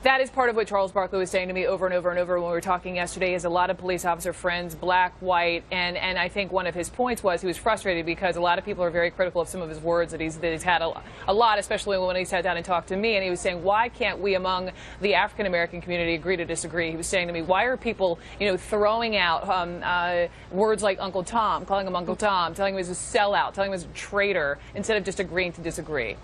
That is part of what Charles Barkley was saying to me over and over and over when we were talking yesterday, is a lot of police officer friends, black, white, and I think one of his points was he was frustrated because a lot of people are very critical of some of his words that he's had a lot, especially when he sat down and talked to me, and he was saying, why can't we among the African-American community agree to disagree? He was saying to me, why are people, throwing out words like Uncle Tom, calling him Uncle Tom, telling him he was a sellout, telling him he was a traitor, instead of just agreeing to disagree?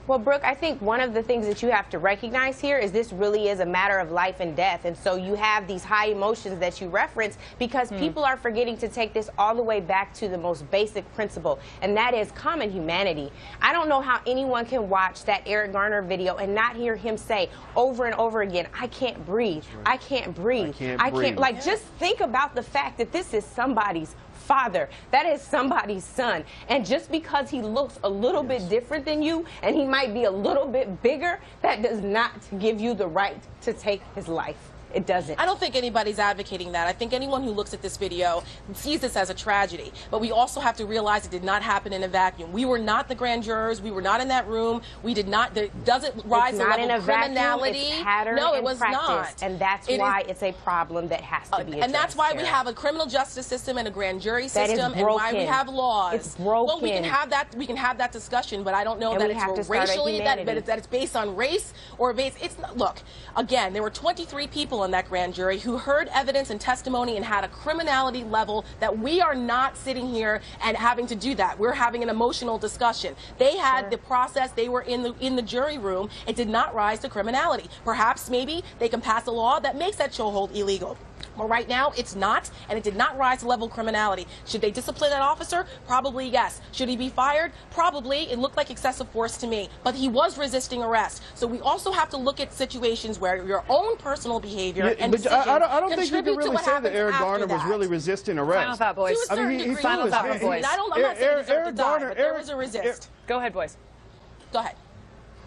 Well, Brooke, I think one of the things that you have to recognize here is this really is a matter of life and death. And so you have these high emotions that you reference because people are forgetting to take this all the way back to the most basic principle, and that is common humanity. I don't know how anyone can watch that Eric Garner video and not hear him say over and over again, I can't breathe, I can't breathe, I can't. Like, just think about the fact that this is somebody's father. That is somebody's son. And just because he looks a little bit different than you and he might be a little bit bigger, that does not give you the right to take his life. It doesn't. I don't think anybody's advocating that. I think anyone who looks at this video sees this as a tragedy. But we also have to realize it did not happen in a vacuum. We were not the grand jurors. We were not in that room. We did not. There doesn't rise to level of criminality. It's pattern no, it and was practice, not. And that's why it's a problem that has to be addressed. And that's why we have a criminal justice system and a grand jury system, and why we have laws. It's broken. Well, we can have that. We can have that discussion, but I don't know that it's racially that it's based on race or based. It's not. Look, again, there were 23 people in that grand jury who heard evidence and testimony and had a criminality level that we are not sitting here and having to do that. We're having an emotional discussion. They had the process. They were in the jury room. It did not rise to criminality. Perhaps maybe they can pass a law that makes that chokehold illegal. But right now, it's not, and it did not rise to level of criminality. Should they discipline that officer? Probably yes. Should he be fired? Probably. It looked like excessive force to me. But he was resisting arrest. So we also have to look at situations where your own personal behavior and decisions I don't think you can really say that Eric Garner was really resisting arrest. Final thought, boys. To a certain degree, final thought, boys. I'm not saying he deserved to die, but there was a resist. Go ahead, boys. Go ahead.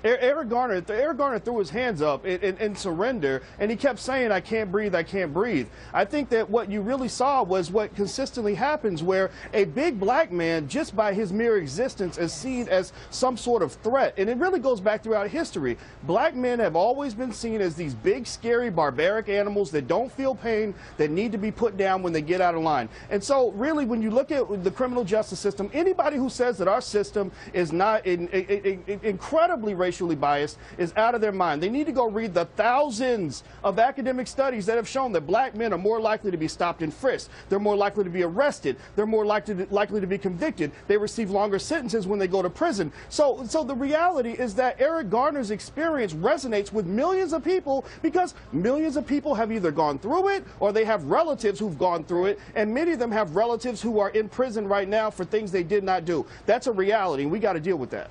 Eric Garner threw his hands up in surrender, and he kept saying, I can't breathe, I can't breathe. I think that what you really saw was what consistently happens, where a big black man, just by his mere existence, is seen as some sort of threat. And it really goes back throughout history. Black men have always been seen as these big, scary, barbaric animals that don't feel pain, that need to be put down when they get out of line. And so, really, when you look at the criminal justice system, anybody who says that our system is not incredibly racially biased is out of their mind. They need to go read the thousands of academic studies that have shown that black men are more likely to be stopped and frisked. They're more likely to be arrested. They're more likely to be convicted. They receive longer sentences when they go to prison. So the reality is that Eric Garner's experience resonates with millions of people because millions of people have either gone through it or they have relatives who've gone through it, and many of them have relatives who are in prison right now for things they did not do. That's a reality, and we got to deal with that.